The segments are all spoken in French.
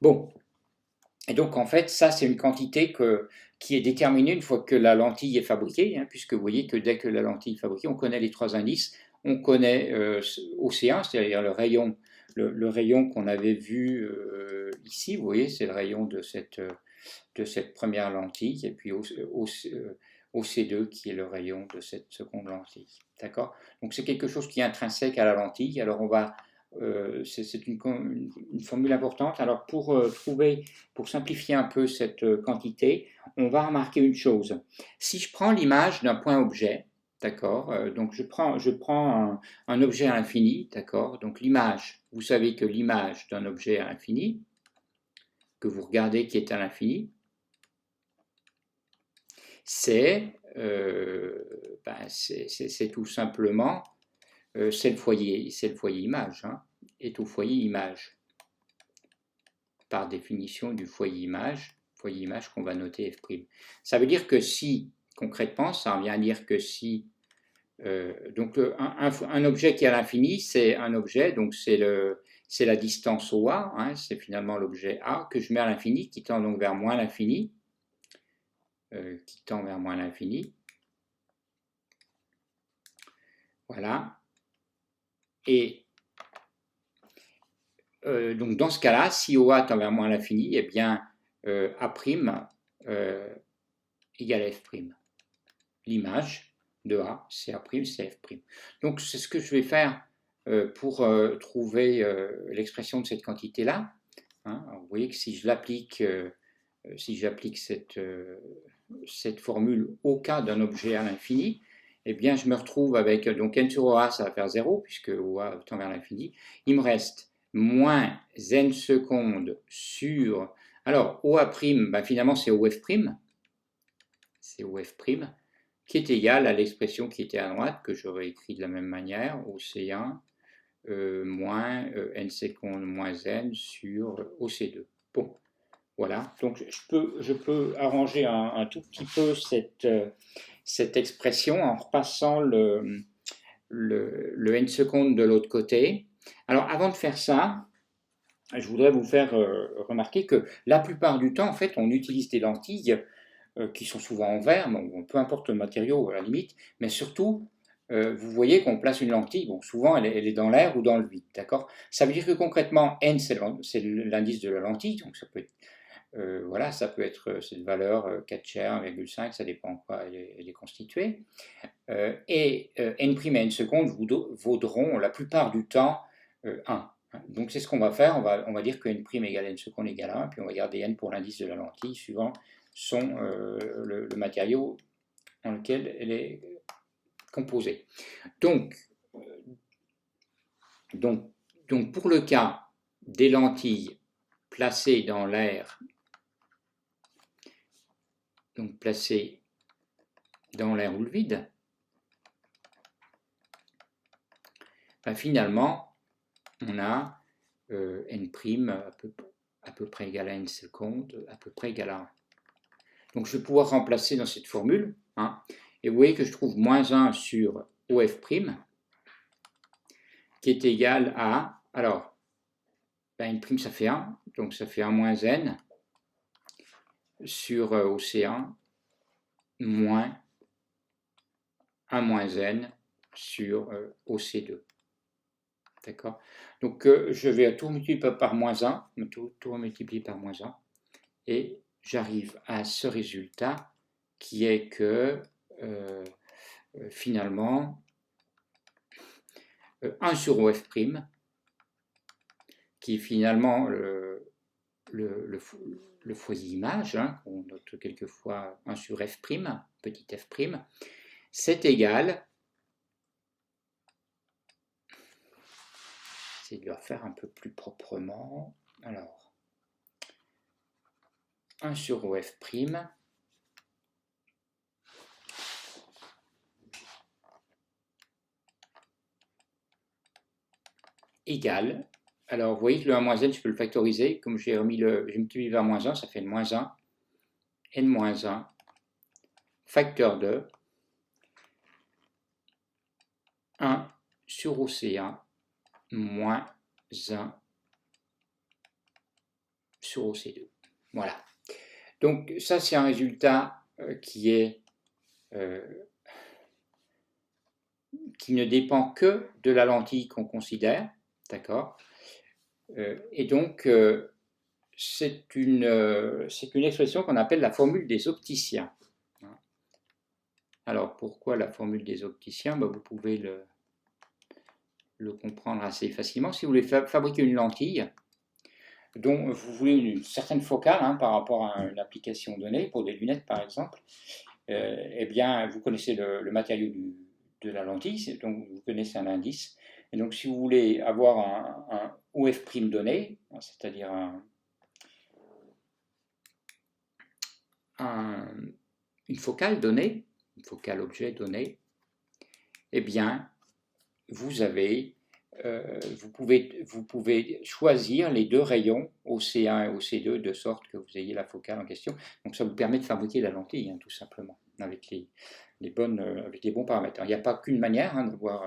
Bon, et donc en fait, ça c'est une quantité qui est déterminée une fois que la lentille est fabriquée, hein, puisque vous voyez que dès que la lentille est fabriquée, on connaît les trois indices, on connaît océan, c'est-à-dire le rayon qu'on avait vu ici, vous voyez, c'est le rayon de cette première lentille, et puis OC2 qui est le rayon de cette seconde lentille. D'accord? Donc c'est quelque chose qui est intrinsèque à la lentille. Alors c'est une formule importante. Alors pour simplifier un peu cette quantité, on va remarquer une chose. Si je prends l'image d'un point objet, d'accord, donc je prends un objet à l'infini, d'accord, donc l'image, vous savez que l'image d'un objet à l'infini, que vous regardez qui est à l'infini, c'est tout simplement c'est le foyer image, hein, est au foyer image, par définition du foyer image qu'on va noter f'. Ça veut dire que si, concrètement, ça vient à dire que si, donc un objet qui est à l'infini, c'est un objet, donc c'est la distance au a, hein, c'est finalement l'objet a que je mets à l'infini, qui tend donc vers moins l'infini, Voilà. Et donc dans ce cas-là, si OA tend vers moins l'infini, eh bien A' égale F'. L'image de A, c'est A', c'est F'. Donc c'est ce que je vais faire pour trouver l'expression de cette quantité-là. Hein. Vous voyez que si j'applique cette formule au cas d'un objet à l'infini, eh bien je me retrouve avec, donc n sur OA, ça va faire 0, puisque OA tend vers l'infini. Il me reste moins n secondes sur, alors OA', ben, finalement c'est OF', qui est égal à l'expression qui était à droite, que j'aurais écrit de la même manière, OC1 moins n secondes moins n sur OC2. Bon, voilà, donc je peux arranger un tout petit peu cette expression en repassant le n secondes de l'autre côté. Alors avant de faire ça, je voudrais vous faire remarquer que la plupart du temps, en fait, on utilise des lentilles qui sont souvent en verre, bon, peu importe le matériau à la limite, mais surtout, vous voyez qu'on place une lentille, bon, souvent elle est dans l'air ou dans le vide, d'accord? Ça veut dire que concrètement, n c'est l'indice de la lentille, donc ça peut être, voilà, ça peut être cette valeur 4 cher, 1,5, ça dépend quoi elle est constituée. Et n' et n secondes vaudront la plupart du temps 1. Donc c'est ce qu'on va faire, on va dire que n' égale n secondes égale 1, puis on va garder n pour l'indice de la lentille suivant le matériau dans lequel elle est composée. Donc pour le cas des lentilles placées dans l'air, donc placées dans l'air ou le vide, ben finalement, on a n' à peu près égal à n secondes, à peu près égal à 1. Donc je vais pouvoir remplacer dans cette formule, hein, et vous voyez que je trouve moins 1 sur OF', qui est égal à, alors, ben n' ça fait 1, donc ça fait 1 moins n sur OC1 moins 1 moins n sur OC2. D'accord? Donc je vais tout multiplier par moins 1, tout multiplier par moins 1, et j'arrive à ce résultat qui est que finalement 1 sur OF', qui est finalement le foyer image, hein, on note quelquefois 1 sur F', petit f', c'est égal, c'est de le faire un peu plus proprement, alors 1 sur OF' égale, alors vous voyez que le 1 moins n, je peux le factoriser, comme j'ai multiplié par moins 1, ça fait moins 1, n moins 1, facteur de 1 sur OC1 moins 1 sur OC2. Voilà. Donc ça, c'est un résultat qui ne dépend que de la lentille qu'on considère, d'accord. Et donc, c'est une expression qu'on appelle la formule des opticiens. Alors, pourquoi la formule des opticiens? Vous pouvez le comprendre assez facilement. Si vous voulez fabriquer une lentille dont vous voulez une certaine focale par rapport à une application donnée, pour des lunettes par exemple, eh bien, vous connaissez le matériau de la lentille, donc vous connaissez un indice. Et donc, si vous voulez avoir un OF' donné, c'est-à-dire une focale donnée, une focale objet donnée, eh bien, vous pouvez choisir les deux rayons, OC1 et OC2, de sorte que vous ayez la focale en question. Donc ça vous permet de fabriquer la lentille, tout simplement, avec les bons paramètres. Alors, il n'y a pas qu'une manière d'avoir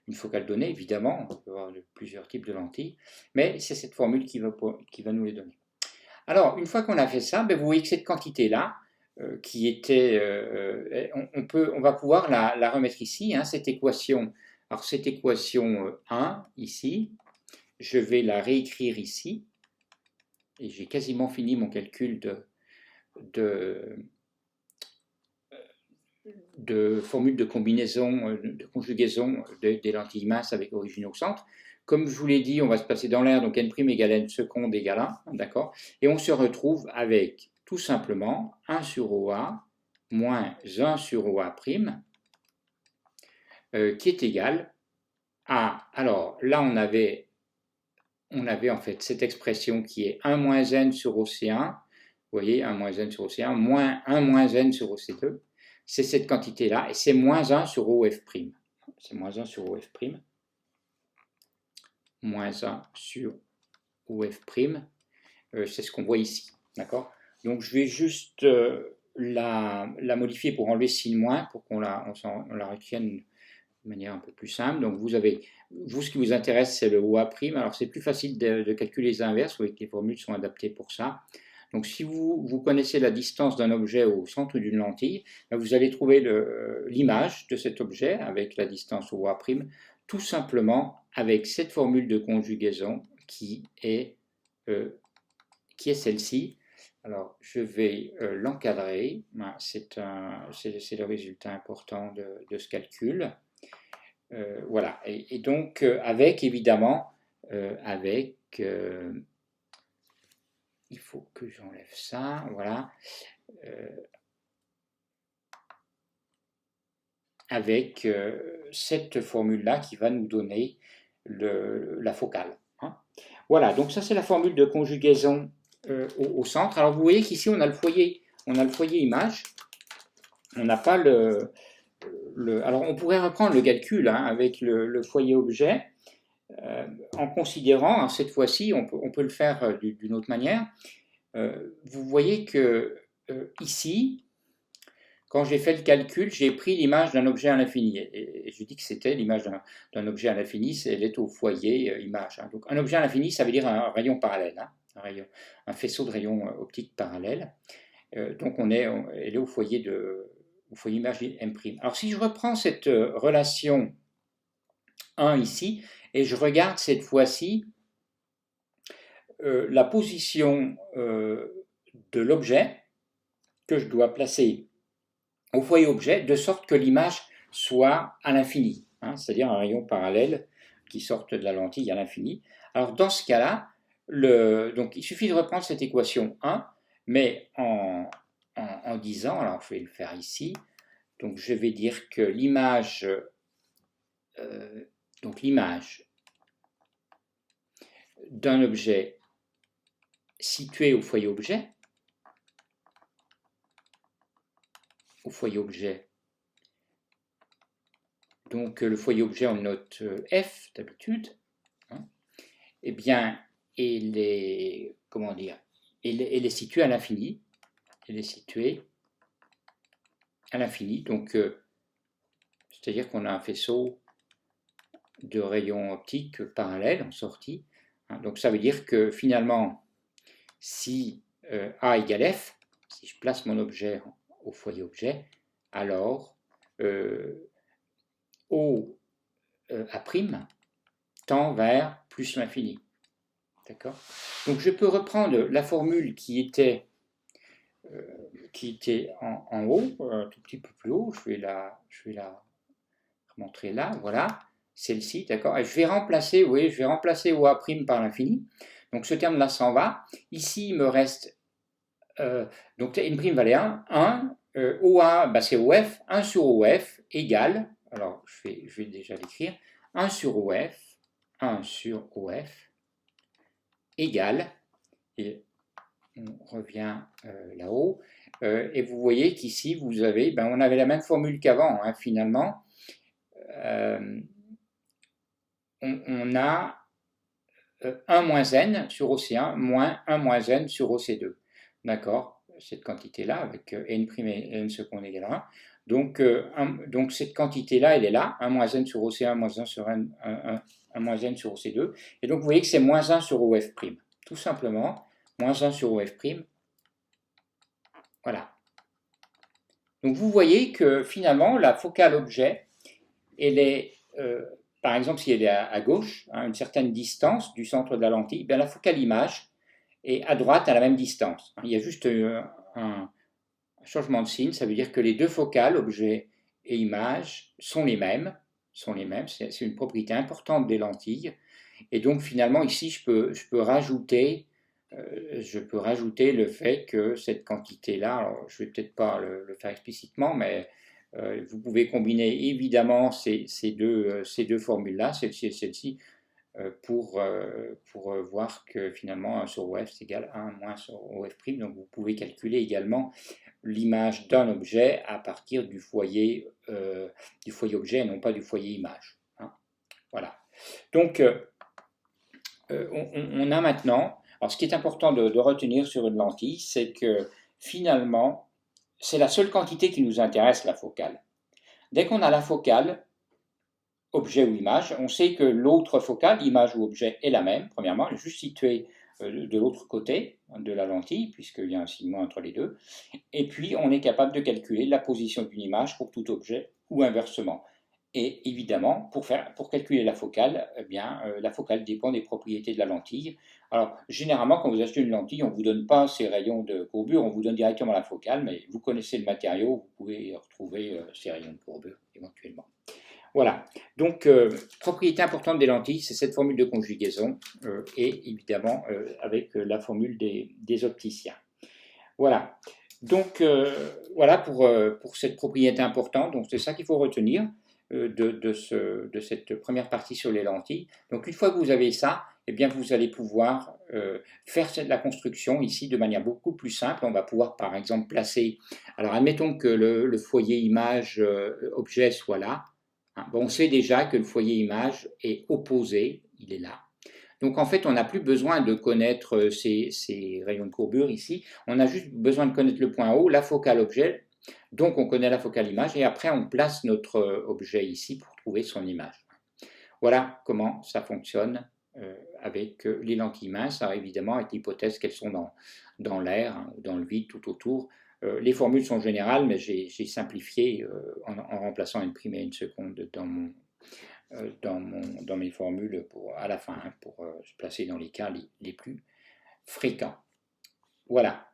une focale donnée, évidemment, on peut avoir plusieurs types de lentilles, mais c'est cette formule qui va nous les donner. Alors, une fois qu'on a fait ça, vous voyez que cette quantité-là, qui était, on va pouvoir la remettre ici, cette équation. Alors cette équation 1 ici, je vais la réécrire ici, et j'ai quasiment fini mon calcul de formule de combinaison, de conjugaison des lentilles minces avec origine au centre. Comme je vous l'ai dit, on va se passer dans l'air, donc n' égale n seconde égale 1, d'accord. Et on se retrouve avec tout simplement 1 sur OA moins 1 sur OA', qui est égal à, alors là on avait en fait cette expression qui est 1 moins n sur OC1, vous voyez, 1 moins n sur OC1, moins 1 moins n sur OC2, c'est cette quantité-là, et c'est moins 1 sur OF'. C'est moins 1 sur OF', moins 1 sur OF', c'est ce qu'on voit ici, d'accord. Donc je vais juste la modifier pour enlever signe moins, pour qu'on la retienne de manière un peu plus simple. Donc vous, ce qui vous intéresse, c'est le OA'. Alors c'est plus facile de calculer les inverses, vous voyez que les formules sont adaptées pour ça. Donc si vous connaissez la distance d'un objet au centre d'une lentille, vous allez trouver l'image de cet objet avec la distance OA', tout simplement avec cette formule de conjugaison qui est celle-ci. Alors je vais l'encadrer, c'est le résultat important de ce calcul. Voilà, et donc avec évidemment, il faut que j'enlève ça, voilà, avec cette formule-là qui va nous donner la focale. Voilà, donc ça c'est la formule de conjugaison au centre. Alors vous voyez qu'ici on a le foyer image, on n'a pas alors on pourrait reprendre le calcul avec le foyer objet, en considérant, cette fois-ci, on peut le faire d'une autre manière. Vous voyez que ici, quand j'ai fait le calcul, j'ai pris l'image d'un objet à l'infini. Et je dis que c'était l'image d'un objet à l'infini, elle est au foyer image. Donc un objet à l'infini, ça veut dire un rayon parallèle, un faisceau de rayons optiques parallèles. Donc elle est au foyer image M'. Alors si je reprends cette relation 1 ici, et je regarde cette fois-ci la position de l'objet que je dois placer au foyer objet, de sorte que l'image soit à l'infini, c'est-à-dire un rayon parallèle qui sorte de la lentille à l'infini. Alors dans ce cas-là, donc il suffit de reprendre cette équation 1, mais en disant, alors je vais le faire ici, donc je vais dire que l'image d'un objet situé au foyer objet, donc le foyer objet on note F d'habitude, eh bien elle est située à l'infini, donc c'est-à-dire qu'on a un faisceau de rayons optiques parallèles en sortie, donc ça veut dire que finalement si A égale F, si je place mon objet au foyer objet, alors O A' tend vers plus l'infini. D'accord? Donc je peux reprendre la formule qui était en haut, un tout petit peu plus haut, je vais la montrer là, voilà, celle-ci, d'accord? Et je vais remplacer, oui, je vais remplacer OA' par l'infini. Donc ce terme-là s'en va. Ici, il me reste, donc N' valait 1, OA, bah, c'est OF, 1 sur OF égale, alors je vais déjà l'écrire, 1 sur OF égale, et on revient là-haut, et vous voyez qu'ici, vous avez, ben, on avait la même formule qu'avant, hein, finalement. On a 1 moins n sur OC1 moins 1 moins n sur OC2. D'accord? Cette quantité-là, avec n' et n seconde égale 1. Donc cette quantité-là, elle est là, 1 moins n sur OC1 moins 1 sur 1 moins n sur OC2. Et donc vous voyez que c'est moins 1 sur OF'. Tout simplement, moins 1 sur OF'. Voilà. Donc vous voyez que finalement, la focale objet, elle est, par exemple, si elle est à gauche, à une certaine distance du centre de la lentille, bien la focale image est à droite à la même distance. Il y a juste un changement de signe, ça veut dire que les deux focales, objet et image, sont les mêmes. C'est une propriété importante des lentilles. Et donc finalement, ici, je peux rajouter le fait que cette quantité-là, je ne vais peut-être pas le faire explicitement, mais vous pouvez combiner évidemment ces deux formules-là, celle-ci et celle-ci, pour voir que finalement 1 sur OF c'est égal à 1 moins sur OF'. Donc vous pouvez calculer également l'image d'un objet à partir du foyer objet et non pas du foyer image. Hein. Voilà. Donc on a maintenant, alors ce qui est important de retenir sur une lentille, c'est que finalement, c'est la seule quantité qui nous intéresse, la focale. Dès qu'on a la focale, objet ou image, on sait que l'autre focale, image ou objet, est la même, premièrement, elle est juste située de l'autre côté de la lentille, puisqu'il y a un signe moins entre les deux, et puis on est capable de calculer la position d'une image pour tout objet, ou inversement. Et évidemment, pour calculer la focale, eh bien, la focale dépend des propriétés de la lentille. Alors, généralement, quand vous achetez une lentille, on ne vous donne pas ces rayons de courbure, on vous donne directement la focale, mais vous connaissez le matériau, vous pouvez retrouver ces rayons de courbure éventuellement. Voilà, donc propriété importante des lentilles, c'est cette formule de conjugaison, et évidemment avec la formule des opticiens. Voilà, donc voilà pour cette propriété importante, donc c'est ça qu'il faut retenir de cette première partie sur les lentilles. Donc une fois que vous avez ça, eh bien vous allez pouvoir faire la construction ici de manière beaucoup plus simple. On va pouvoir par exemple placer, alors admettons que le foyer image objet soit là. Bon, on sait déjà que le foyer image est opposé, il est là. Donc en fait, on n'a plus besoin de connaître ces rayons de courbure ici, on a juste besoin de connaître le point haut, la focale objet, donc on connaît la focale image, et après on place notre objet ici pour trouver son image. Voilà comment ça fonctionne avec les lentilles minces, alors évidemment avec l'hypothèse qu'elles sont dans l'air, hein, ou dans le vide tout autour. Les formules sont générales, mais j'ai simplifié en remplaçant une prime et une seconde dans mes formules à la fin, hein, pour se placer dans les cas les plus fréquents. Voilà.